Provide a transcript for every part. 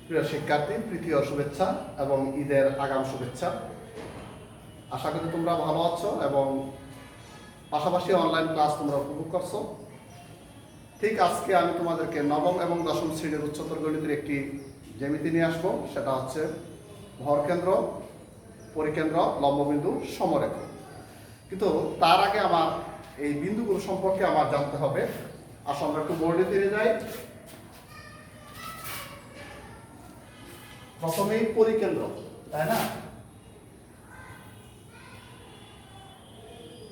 প্রিয় শিক্ষার্থী, প্রীতি ও শুভেচ্ছা এবং ঈদের আগাম শুভেচ্ছা। আশা করি তোমরা ভালো আছো এবং পাশাপাশি অনলাইন ক্লাস তোমরা উপভোগ করছো। ঠিক আজকে আমি তোমাদেরকে নবম এবং দশম শ্রেণীর উচ্চতর গণিতের একটি জ্যামিতি নিয়ে আসবো। সেটা হচ্ছে ভরকেন্দ্র, পরিকেন্দ্র, লম্ববিন্দু, সমরেখ। কিন্তু তার আগে আমার এই বিন্দুগুলো সম্পর্কে আমার জানতে হবে। আসলে আমরা একটু বোর্ডে ফিরে যাই। প্রথমেই পরিকেন্দ্র, তাই না?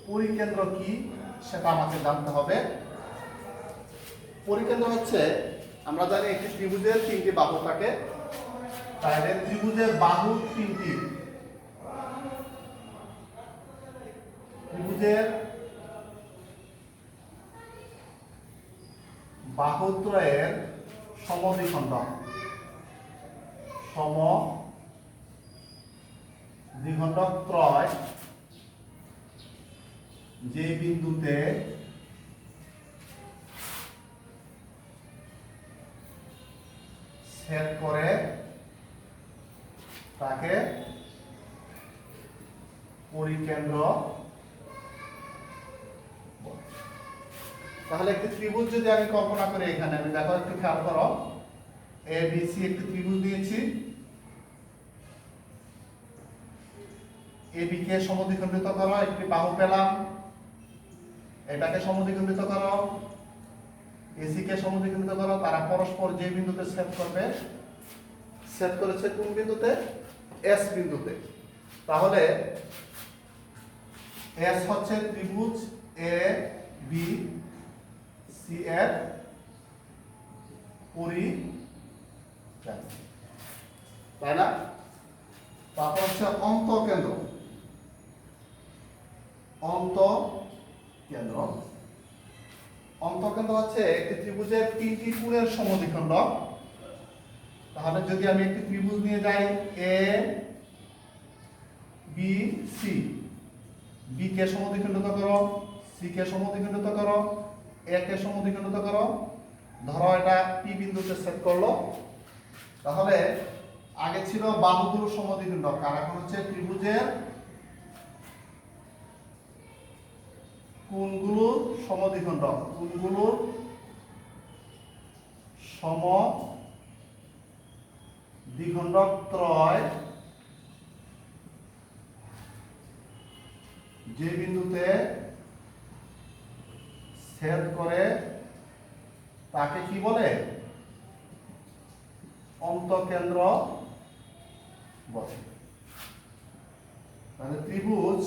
পরিকেন্দ্র কি সেটা আমাকে জানতে হবে। পরিকেন্দ্র হচ্ছে, আমরা জানি একটি ত্রিভুজের তিনটি বাহু থাকে, তাহলে ত্রিভুজের বাহু তিনটি, ত্রিভুজের বাহুত্রয়ের সমদ্বিখণ্ডক, সমদ্বিখণ্ডক ত্রয় যে বিন্দুতে ছেদ করে তাকে পরিকেন্দ্র। তাহলে একটি ত্রিভুজ যদি আমি কল্পনা করি, এখানে আমি দেখো একটু খেয়াল করো, এ বি সি একটি ত্রিভুজ দিয়েছি। এবি কে সমদ্বিখণ্ডিত করো, একটি বাহু পেলাম। এটাকে সমদ্বিখণ্ডিত করো, এসি কে সমদ্বিখণ্ডিত করো। তারা পরস্পর যে বিন্দুতে ছেদ করবে, ছেদ করেছে কোন বিন্দুতে? এস বিন্দুতে। তাহলে এস হচ্ছে ত্রিভুজ এ বি সি এর পরিকেন্দ্র, তাই না? তারপর হচ্ছে অন্তঃকেন্দ্র। অন্তঃকেন্দ্র অন্তঃকেন্দ্র হচ্ছে একটি ত্রিভুজের তিনটি কোণের সমদ্বিখণ্ডক। তাহলে যদি আমি একটি ত্রিভুজ নিয়ে যাই, এ বি সি, বি কে সমদ্বিখণ্ডিত করো, সি কে সমদ্বিখণ্ডিত করো, এ কে সমদ্বিখণ্ডিত করো। ধরো এটা পি বিন্দুতে ছেদ করলো। তাহলে আগে ছিল বাহুগুলো সমদ্বিখণ্ডক, আর এখন হচ্ছে ত্রিভুজের কোণগুলো সমদ্বিখণ্ডক। কোণগুলোর সমদ্বিখণ্ডক ত্রয় যে বিন্দুতে ছেদ করে তাকে কি বলে? অন্তঃকেন্দ্র বলে। তাহলে ত্রিভুজ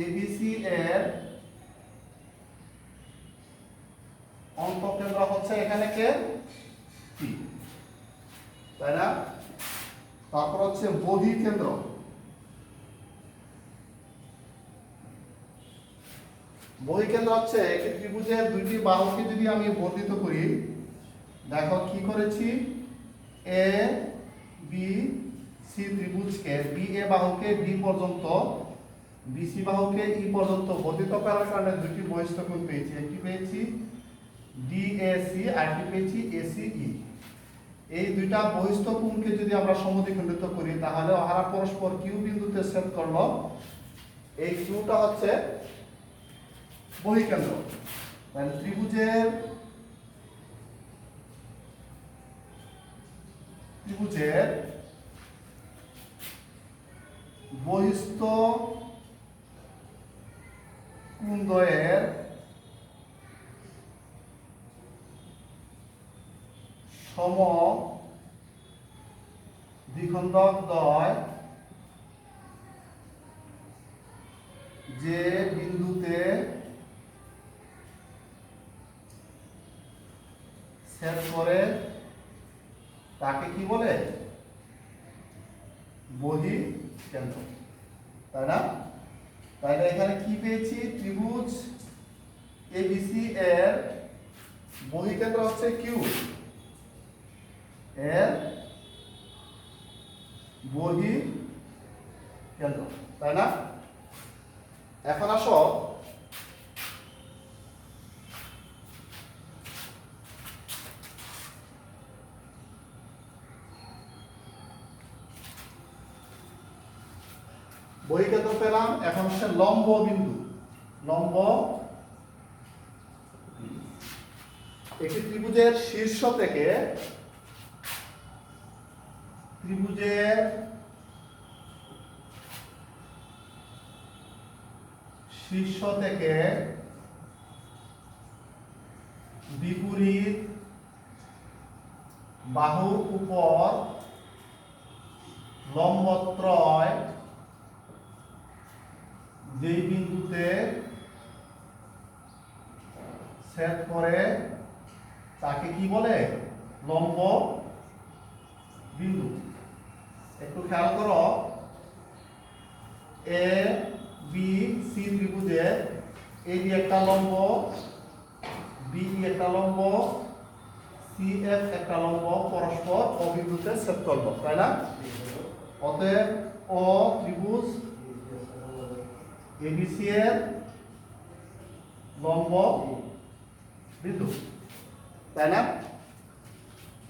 এবিসি এর অন্তঃকেন্দ্র হচ্ছে এখানে কে? পি, তাই না? তারপর হচ্ছে বহিঃকেন্দ্র। বহিঃকেন্দ্র হচ্ছে একটি ত্রিভুজের দুইটি বাহুকে যদি আমি বর্ধিত করি, দেখো কি করেছি, A B C ত্রিভুজকে, B A বাহুকে B পর্যন্ত, বিসি বাহুকে ই পর্যন্ত বর্ধিত করার কারণে দুটি বহিস্থ কোণ পেয়েছি। একটি পেয়েছি ডিএসি, আর একটি পেয়েছি এসিই। এই দুইটা বহিস্থ কোণকে যদি আমরা সমদ্বিখণ্ডিত করি, তাহলে ওহারা পরস্পর কিউ বিন্দুতে ছেদ করলো। এই কিউটা হচ্ছে বহিঃকেন্দ্র। তাহলে ত্রিভুজের বহিস্থ কোণদ্বয়ের সমদ্বিখণ্ডক দ্বয় যে বিন্দুতে ছেদ করে তাকে কি বলে? বহিঃকেন্দ্র, তাই না? তাহলে এখানে কি পেয়েছি? ত্রিভুজ এবিসি এর বহিঃকেন্দ্র হচ্ছে কিউ, এর বহিঃকেন্দ্র, তাই না? এখন আসো বহিঃকেন্দ্র পেলাম। এখন হচ্ছে লম্ব বিন্দু। লম্ব একটি ত্রিভুজের শীর্ষ থেকে বিপরীত বাহুর উপর লম্বত্রয় যেই বিন্দুতে ছেদ করে তাকে কি বলে? লম্ব বিন্দু। একটু খেয়াল করো, এ বি সি ত্রিভুজের এই একটা লম্ব, বি একটা লম্ব, সি এফ একটা লম্ব পরস্পর অভিমুখে ছেদ করলো, তাই না? অতএব ও ত্রিভুজ এবিসি এর লম্ব বিন্দু, তাই না?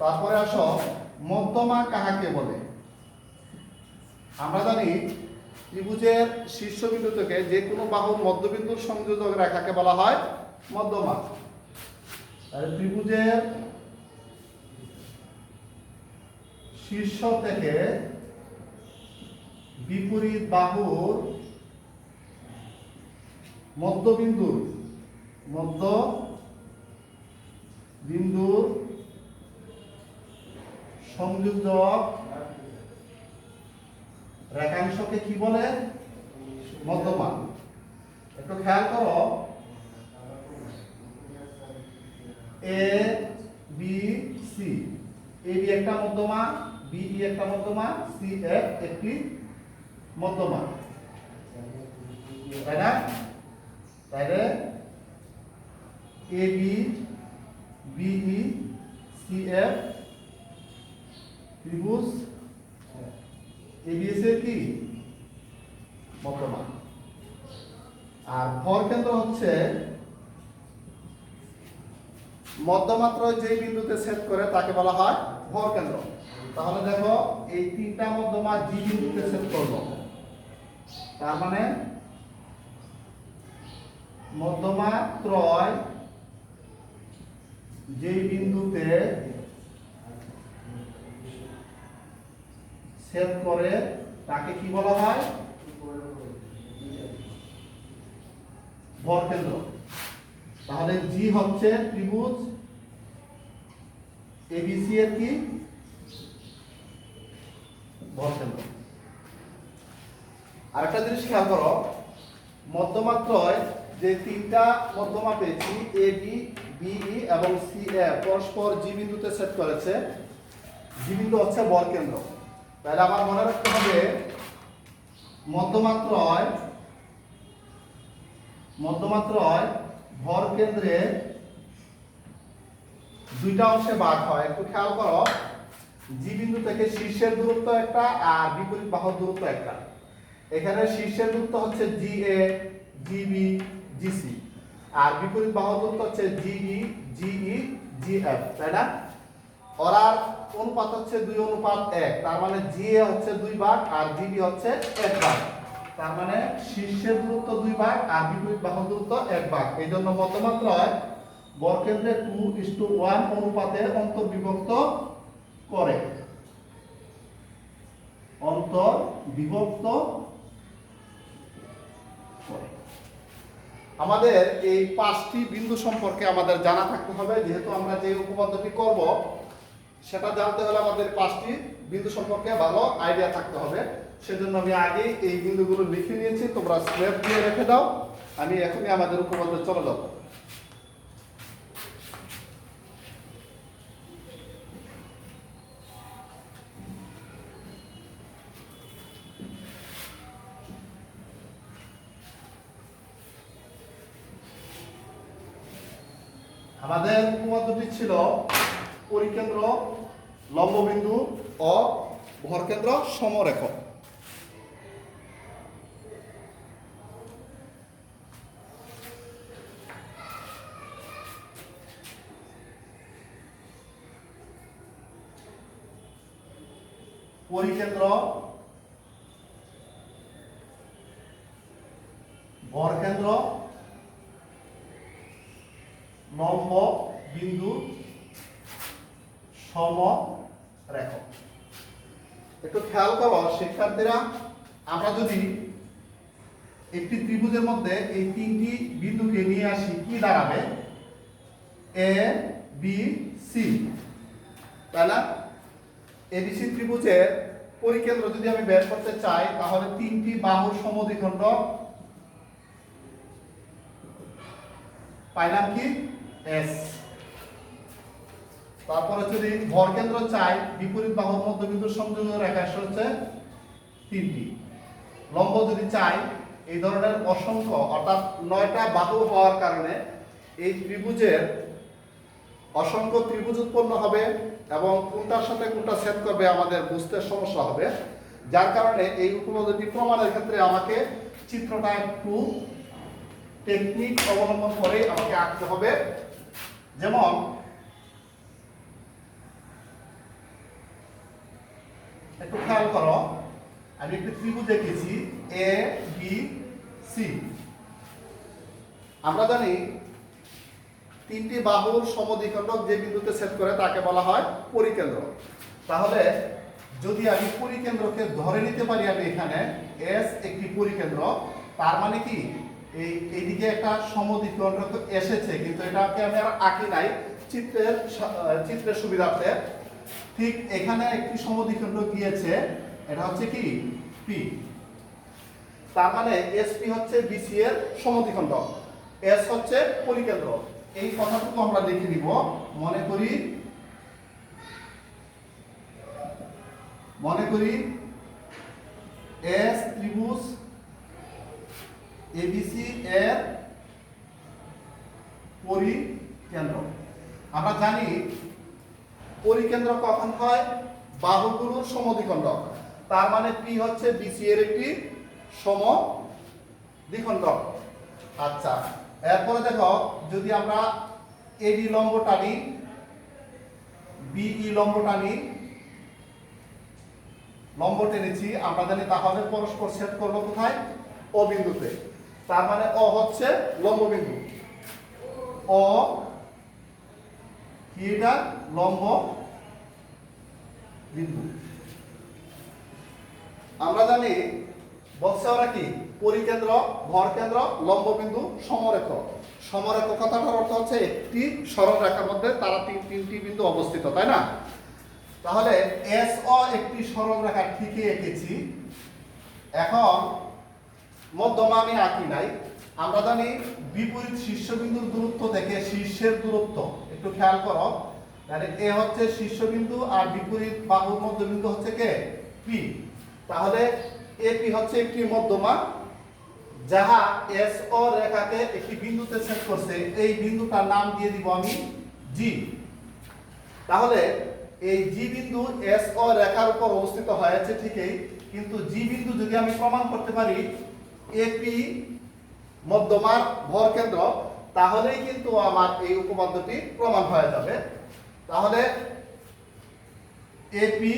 তারপরে আসো, মধ্যমা কাহাকে বলে? আমরা জানি ত্রিভুজের শীর্ষবিন্দু থেকে যে কোনো বাহুর মধ্যবিন্দুর সংযোজক রেখাকে বলা হয় মধ্যমা। তাহলে ত্রিভুজের শীর্ষ থেকে বিপরীত বাহুর মধ্যবিন্দুর সংযোজক রেখাংশকে কি বলে? মধ্যমা। একটু খেয়াল করো, A B C, A B একটা মধ্যমা, বি ই একটা মধ্যমা, সি এফ একটি মধ্যমা, তাই না? তাহলে A B BE C F ত্রিভুজ এবিএস এর কি মধ্যমা। আর ভর কেন্দ্র হচ্ছে মধ্যমাত্র যে বিন্দুতে ছেদ করে তাকে বলা হয় ভর কেন্দ্র। তাহলে দেখো, এই তিনটা মধ্যমা জি বিন্দুতে ছেদ করলো, তার মানে মধ্যমা ত্রয় যে বিন্দুতে ছেদ করে তাকে কি বলা হয়? ভর কেন্দ্র। তাহলে জি হচ্ছে ত্রিভুজ এবিসি এর কি ভর কেন্দ্র। আরেকটা জিনিস খেয়াল করো, মধ্যমাত্রয় যে তিনটা মধ্যমা পেয়েছি, এ বি বিই এবং সি এ পরস্পর জি বিন্দুতে ছেদ করেছে, জি বিন্দু হচ্ছে ভর কেন্দ্র। তাহলে আমার মনে রাখতে হবে, মধ্যমাত্রয় ভর কেন্দ্রে দুইটা অংশে ভাগ হয়। একটু খেয়াল করো, জি বিন্দু থেকে শীর্ষের দূরত্ব একটা আর বিপরীত বাহুর দূরত্ব একটা। এখানে শীর্ষের দূরত্ব হচ্ছে জি এ, জি বি, জি সি, আর বিপরীত বাহুর দূরত্ব হচ্ছে জি বি, জি ই, জি এফ, তাই না? ওরার অনুপাত হচ্ছে 2:1, তার মানে জি এ হচ্ছে 2 ভাগ আর জি বি হচ্ছে 1 ভাগ। তার মানে শীর্ষের দূরত্ব 2 ভাগ আর বিপরীত বাহুর দূরত্ব 1 ভাগ। এই জন্য মধ্যমাত্রয় বর্গকেন্দ্রে 2:1 অনুপাতে অন্তর্বিভক্ত করে। আমাদের এই 5টি বিন্দু সম্পর্কে আমাদের জানা থাকতে হবে, যেহেতু আমরা যে উপপাদ্যটি করব সেটা জানতে হলে আমাদের 5টি বিন্দু সম্পর্কে ভালো আইডিয়া থাকতে হবে। সেজন্য আমি আগেই এই বিন্দুগুলো লিখে নিয়েছি, তোমরা স্ক্র্যাপ দিয়ে রেখে দাও। আমি এখনই আমাদের উপপাদ্যে চলে যাব। আমাদের উপপাদ্যটি ছিল পরিকেন্দ্র, লম্ববিন্দু ও ভরকেন্দ্র সমরেখ। পরিকেন্দ্র, লম্ব বিন্দু সমরেখ। একটু খেয়াল করো শিক্ষার্থীরা, আমরা যদি একটি ত্রিভুজের মধ্যে এই তিনটি বিন্দুকে নিয়ে আসি কি দাঁড়াবে? এ বি সি, তাই না? এবিসি ত্রিভুজের পরিকেন্দ্র যদি আমি বের করতে চাই তাহলে তিনটি বাহুর সমদ্বিখণ্ড পাইলাম কি? এস। তারপরে যদি ভরকেন্দ্র চাই বিপরীত বাহুর মধ্যবিন্দুর সংযোগ রেখা হচ্ছে তিনটি। লম্ব যদি চাই এই ধরনের অসংখ্য অর্থাৎ 9টা বাহু হওয়ার কারণে এই ত্রিভুজের অসংখ্য ত্রিভুজ উৎপন্ন হবে এবং কোনটার সাথে কোনটা ছেদ করবে আমাদের বুঝতে সমস্যা হবে। যার কারণে এই উপপাদ্যটি প্রমাণের ক্ষেত্রে আমাকে চিত্রটা একটু টেকনিক অবলম্বন করে আমাকে আঁকতে হবে। যেমন একটু খেয়াল করো, আমি একটি ত্রিভুজ এঁকেছি এ বি সি। আমরা জানি তিনটি বাহুর সমদ্বিখণ্ডক যে বিন্দুতে ছেদ করে তাকে বলা হয় পরিকেন্দ্র। তাহলে যদি আমি পরিকেন্দ্রকে ধরে নিতে পারি, আমি এখানে এস একটি পরিকেন্দ্র, তার মানে কি এইদিকে একটা সমদ্বিখণ্ডক এসেছে, কিন্তু এটাকে আমি আর আঁকি নাই চিত্রের সুবিধার্থে। ঠিক এখানে একটি সমদ্বিখণ্ড গিয়েছে, এটা হচ্ছে কি পি। তার মানে এসপি হচ্ছে বিসি এর সমদ্বিখণ্ড, এস হচ্ছে পরিকেন্দ্র। এই কথাটুকু আমরা লিখে নিব। মনে করি এস ত্রিভুজ এবিসি এর পরিকেন্দ্র। আমরা জানি পরিকেন্দ্র কখন হয়? বাহুগুলোর সমদ্বিখণ্ড। তার মানে পি হচ্ছে বিসি এর একটি সমদ্বিখণ্ড। আচ্ছা, এরপরে দেখো যদি আমরা এডি লম্ব টানি, বিই লম্ব টানি, লম্ব টেনেছি, আমরা জানি তাহলে পরস্পর ছেদ করলো কোথায়? ও বিন্দুতে। তার মানে ও হচ্ছে লম্ব বিন্দু, ও কি? এটা লম্ব বিন্দু। আমরা জানি বলছে ওরা কি? পরিকেন্দ্র, ভরকেন্দ্র, লম্ব বিন্দু, সমরেখ। সমরেখ কথাটার অর্থ হচ্ছে একটি সরল রেখার মধ্যে তারা তিনটি বিন্দু অবস্থিত, তাই না? তাহলে এস ও একটি সরল রেখা ঠিকই এঁকেছি। এখন মধ্যমা আমি আঁকি নাই। আমরা জানি বিপরীত শীর্ষবিন্দুর দূরত্ব থেকে শীর্ষের দূরত্ব, একটু খেয়াল করো, মানে এ হচ্ছে শীর্ষবিন্দু আর বিপরীত বাহুর মধ্যবিন্দু হচ্ছে কে? পি। তাহলে এপি হচ্ছে একটি মধ্যমা যাহা এস ও রেখাকে একটি বিন্দুতে ছেদ করছে। এই বিন্দুটার নাম দিয়ে দিব আমি জি। তাহলে এই জি বিন্দু এস ও রেখার উপর অবস্থিত হয়েছে ঠিকই, কিন্তু জি বিন্দু যদি আমি প্রমাণ করতে পারি এপি মধ্যমার ভরকেন্দ্র, তাহলেই কিন্তু আমার এই উপপাদ্যটি প্রমাণ হয়ে যাবে। তাহলে এপি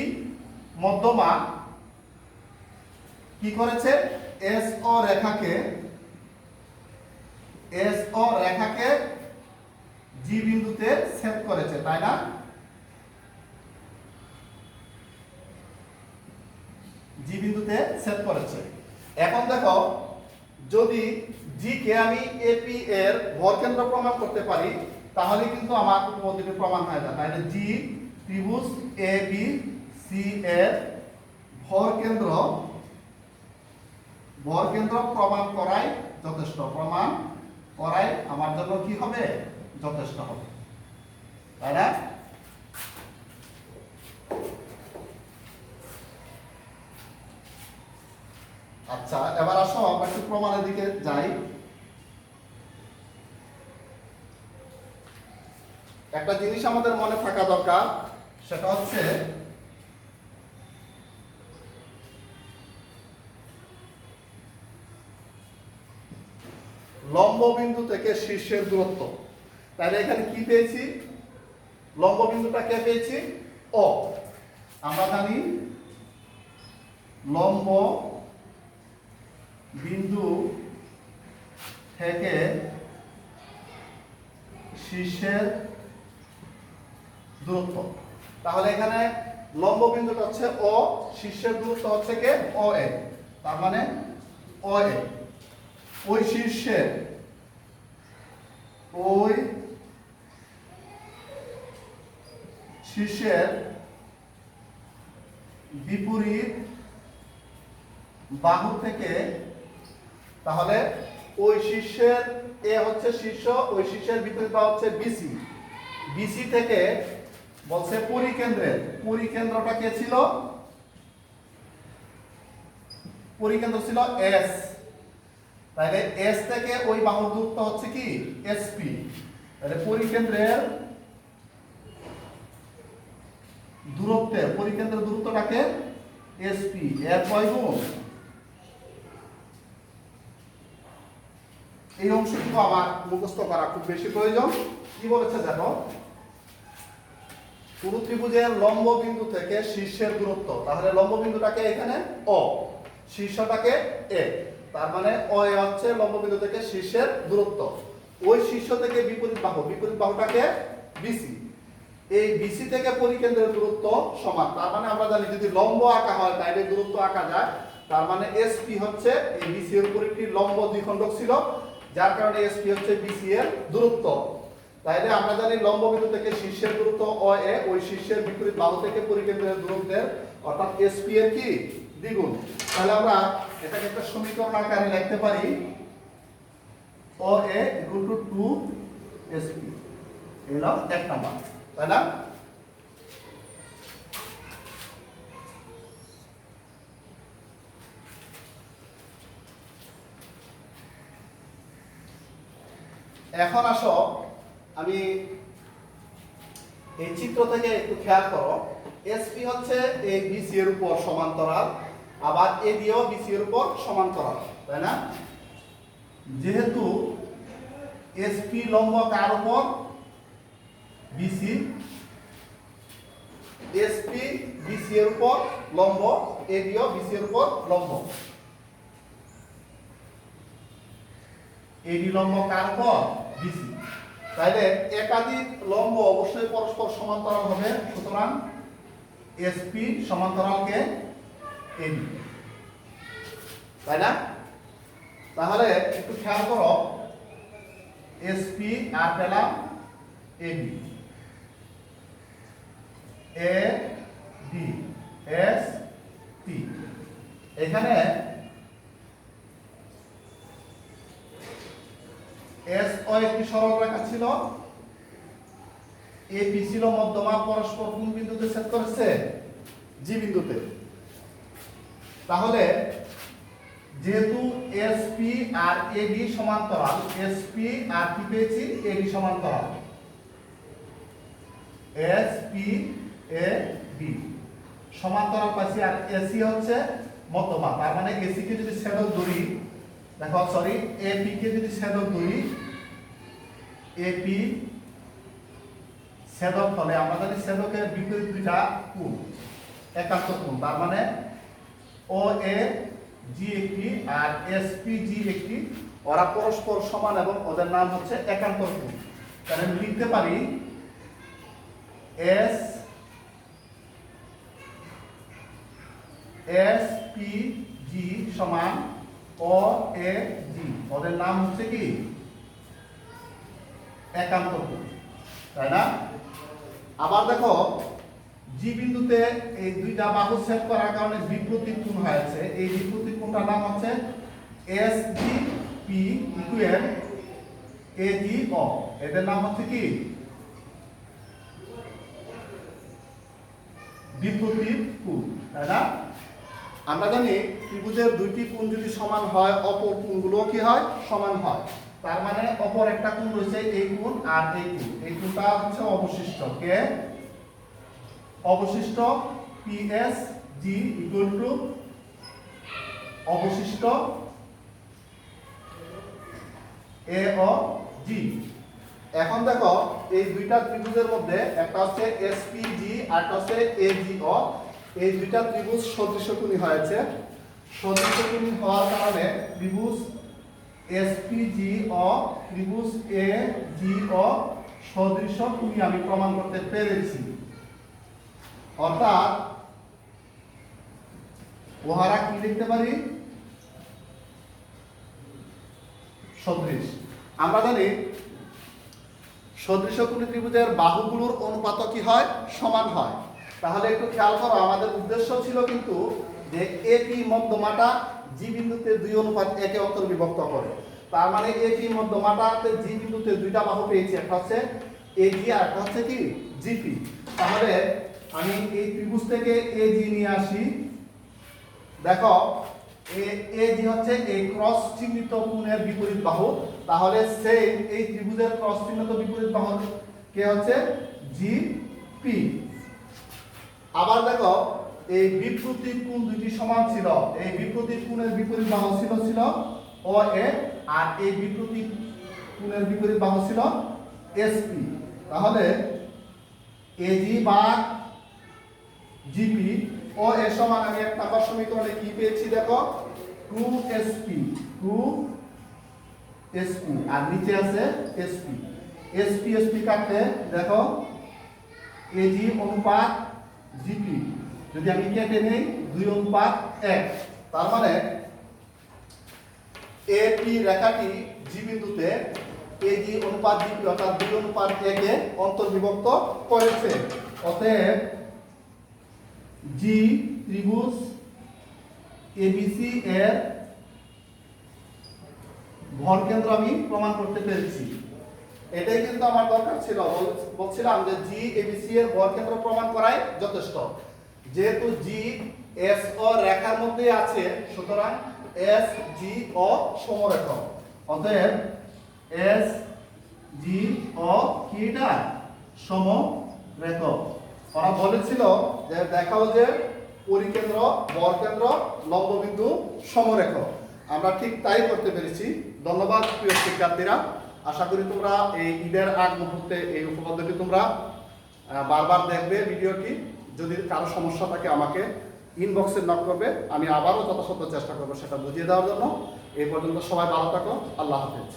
মধ্যমা কি করেছে? এস ও রেখাকে জি বিন্দুতে ছেদ করেছে, তাই না? জি বিন্দুতে ছেদ করেছে। এখন দেখো যদি জি কে আমি এপি এর ভরকেন্দ্র প্রমাণ করতে পারি তাহলে কিন্তু আমার উপপাদ্যটি প্রমাণ হয়ে যায়। তাহলে জি ত্রিভুজ এ বি সি এর ভরকেন্দ্র প্রমাণ করাই যথেষ্ট, প্রমাণ করাই আমার জন্য কি হবে? যথেষ্ট হবে, তাই না? আচ্ছা, এবার আসো আমরা একটু প্রমাণের দিকে যাই। একটা জিনিস আমাদের মনে থাকা দরকার, সেটা হচ্ছে লম্ব বিন্দু থেকে শীর্ষের দূরত্ব। তাহলে এখানে কি পেয়েছি? লম্ব বিন্দুটা কে পেয়েছি? ও। আমরা জানি লম্ব বিন্দু থেকে শীর্ষের দূরত্ব। তাহলে এখানে লম্ব বিন্দুটা হচ্ছে ও, শীর্ষের দূরত্ব হচ্ছে কে ও এ, তার মানে ও এ ওই শীর্ষের বিপরীত বাহু থেকে, তাহলে ওই শীর্ষের এ হচ্ছে শীর্ষ, ওই শীর্ষের বিপরীত বাহু হচ্ছে বিসি, বিসি থেকে বলছে পরিকেন্দ্রটা কে ছিল, পরিকেন্দ্র ছিল এস, তাহলে এস থেকে ওই বাহুর দূরত্ব হচ্ছে কি এসপি, তাহলে পরিকেন্দ্রের দূরত্বটাকে এসপি এর কয় গুণ, এই অংশটুকু আমার মুখস্থ করা খুব বেশি প্রয়োজন। কি বলেছে দেখো, পুরু ত্রিভুজের লম্ব বিন্দু থেকে শীর্ষের দূরত্ব, তাহলে লম্ব বিন্দুটাকে এখানে ও, শীর্ষটাকে এ, তার মানে ও এ হচ্ছে লম্ব বিন্দু থেকে শীর্ষের দূরত্ব। ওই শীর্ষ থেকে বিপরীত বাহুটাকে বিসি, এই বিসি থেকে পরিকেন্দ্রের দূরত্ব সমান, তার মানে আমরা জানি যদি লম্ব আঁকা হয় তাহলে দূরত্ব আঁকা যায়, তার মানে এসপি হচ্ছে এই বিসি এর উপর একটি লম্ব দ্বিখণ্ডক ছিল, যার কারণে এসপি হচ্ছে বিসি এর দূরত্ব। তাইলে আমরা জানি লম্ব বিন্দু থেকে শীর্ষের দূরত্ব ও এ, ওই শীর্ষের বিপরীত বাহু থেকে পরিকেন্দ্রের দূরত্বের অর্থাৎ এসপি এর কি দ্বিগুণ। তাহলে আমরা এটাকে একটা সমীকরণ আকারে লিখতে পারি, ও এ ইকুয়াল টু 2 এসপি, এলো এক নাম্বার, তাই না? এখন আসো আমি এই চিত্র থেকে একটু খেয়াল করো, এসপি হচ্ছে এই বিসি এর উপর সমান্তরাল, আবার এ দিয়েও বিসি এর উপর সমান্তরাল, তাই না? যেহেতু এসপি লম্ব কার উপর, বিসি, এসপি বিসি এর উপর লম্ব, এ দিয়েও বিসি এর উপর লম্ব, এডি লম্ব কার উপর, বিসি, তাইলে একাধিক লম্ব অবশ্যই পরস্পর সমান্তরাল হবে, সুতরাং এসপি সমান্তরালকে এডি, তাই না? তাহলে একটু খেয়াল করো, এসপি আর পেলাম এডি, এ ডি এস পি, এখানে এস ও একটি সরল রেখা ছিল, এ পি ছিল মধ্যমা, পরস্পর কোন বিন্দুতে ছেদ করেছে, জি বিন্দুতে। তাহলে যেহেতু এসপি আর এবি সমান্তরাল, এসপি আর কি পেয়েছি, এবি সমান্তরাল, এসপি এ বি সমান্তরাল পাইছি, আর এসি হচ্ছে মধ্যমা, তার মানে এসি কে যদি ছেদক ধরি, দেখো সরি এপি কে যদি ছেদক ধরি, এপি ছেদক হলে আমরা জানি ছেদকের বিপরীত দুইটা কোণ একান্ত কোণ, তার মানে ও এ জি একটি আর এসপি জি একটি, ওরা পরস্পর সমান এবং ওদের নাম হচ্ছে একান্তর কোণ। তাহলে আমি লিখতে পারি এস পি জি সমান ও এ জি, ওদের নাম হচ্ছে কি একান্ত কোণ, তাই না? আবার দেখো জি বিন্দুতে এই দুইটা বাহু ছেদ করার কারণে বিপ্রতীক কোণ হয়েছে, এই বিপ্রতীক কোণটার নাম হচ্ছে এস জি পি ইকুয়াল এ জি ও, এদের নাম হচ্ছে কি বিপ্রতীক কোণ, তাই না? আমরা জানি ত্রিভুজের দুইটি কোণ যদি সমান হয়, অপর কোণগুলো কি হয়, সমান হয়, তার মানে অপর একটা কোণ রয়েছে এই কোণ আর এই কোণ, এই কোণটা হচ্ছে অবশিষ্ট, কে অবশিষ্ট পিএস জি ইকুয়াল টু অবশিষ্ট এ ও জি। এখন দেখো এই দুইটা ত্রিভুজের মধ্যে একটা হচ্ছে এসপিজি আর একটা হচ্ছে এজিও, এই দুইটা ত্রিভুজ সদৃশকোণী হয়েছে, সদৃশকোণী হওয়ার কারণে ত্রিভুজ এসপিজি ও ত্রিভুজ এজিও সদৃশ কুনি আমি প্রমাণ করতে পেরেছি। অর্থাৎ উহারা কি লিখতে পারি? সদৃশ। আমরা জানি সদৃশ কোণী ত্রিভুজের বাহুগুলোর অনুপাত কি হয়? সমান হয়। তাহলে একটু খেয়াল করো, আমাদের উদ্দেশ্য ছিল কিন্তু যে এপি মধ্যমাটা জি বিন্দুতে 2:1 অন্তর্বিভক্ত করে। তার মানে এপি মধ্যমাটাতে জি বিন্দুতে দুইটা বাহু পেয়েছি, একটা হচ্ছে এজি আর একটা হচ্ছে কি জিপি। তাহলে আমি এই ত্রিভুজ থেকে এজি নিয়ে আসি। দেখো এজি হচ্ছে এই ক্রস চিহ্নিত কোণের বিপরীত বাহু। তাহলে সেই এই ত্রিভুজের ক্রস চিহ্নিত বিপরীত বাহু কে হচ্ছে জিপি। আবার দেখো এই বিপরীত কোণ দুটি সমান ছিল, এই বিপরীত কোণের বিপরীত বাহু ছিল ও এ, আর এই বিপরীত কোণের বিপরীত বাহু ছিল এসপি। তাহলে এজি বা জিপি ও এর সমান আমি এক নাম্বার সমীকরণে কি পেয়েছি? দেখো 2sp আর নিচে আছে sp। sp কাটলে দেখো এজি অনুপাত জিপি যদি আমি কেটে নেই 2:1, তার মানে এপি রেখাটি জি বিন্দুতে এজি অনুপাত জিপি অর্থাৎ 2:1 এ অন্তর্বিভক্ত করেছে। অতএব জি ত্রিভুজ এবিসি এর ভর কেন্দ্র আমি প্রমাণ করতে পেরেছি। এটাই কিন্তু আমার দরকার ছিল। বলছিলাম যে জি এবিসি এর ভর কেন্দ্র প্রমাণ করাই যথেষ্ট। যেহেতু জি এস ও রেখার মধ্যে আছে, সুতরাং এস জি ও সমরেখ। অতএব এস জি ও কিটা সমরেখ। ওরা বলেছিল যে দেখাও যে পরিকেন্দ্র, বরকেন্দ্র, লম্ববিন্দু সমরেখ। আমরা ঠিক তাই করতে পেরেছি। ধন্যবাদ প্রিয় শিক্ষার্থীরা। আশা করি তোমরা এই ঈদের আগ মুহূর্তে এই উপপাদ্যটি তোমরা বারবার দেখবে ভিডিওটি। যদি কারো সমস্যা থাকে আমাকে ইনবক্সে নক করবে, আমি আবারও যথাসাধ্য চেষ্টা করবো সেটা বুঝিয়ে দেওয়ার জন্য। এই পর্যন্ত সবাই ভালো থাকো। আল্লাহ হাফেজ।